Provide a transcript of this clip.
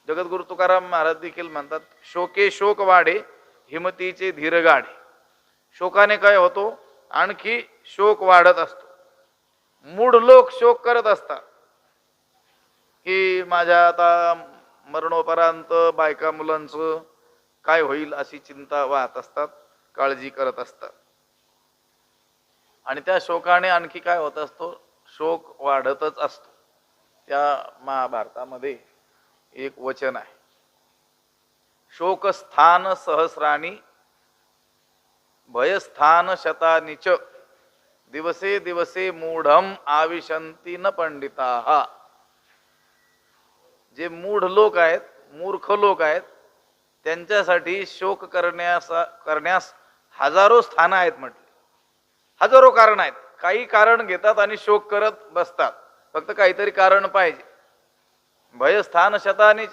जगद्गुरु तुकाराम महाराज देखील म्हणतात, शोके शोक वाढे हिमतीचे धीर गाढे. शोकाने काय होतो, आणखी शोक वाढत असतो. मूढ लोक शोक करत असतात की माझ्या आता मरणोपरांत बायका मुलांचं काय होईल अशी चिंता वाहत असतात, काळजी करत असतात. आणि त्या शोकाने आणखी काय होत असतो, शोक वाढतच असतो. त्या महाभारतामध्ये एक वचन आहे, शोकस्थान सहस्राणी भयस्थान शतानीच दिवसे दिवसे मूढम आविशंती न पंडिता. जे मूढ लोक आहेत, मूर्ख लोक आहेत, त्यांच्यासाठी शोक करण्यास हजारो स्थानं आहेत म्हटले. हजारो कारण आहेत. काही कारण घेतात आणि शोक करत बसतात. फक्त काहीतरी कारण पाहिजे. भयस्थान शतानी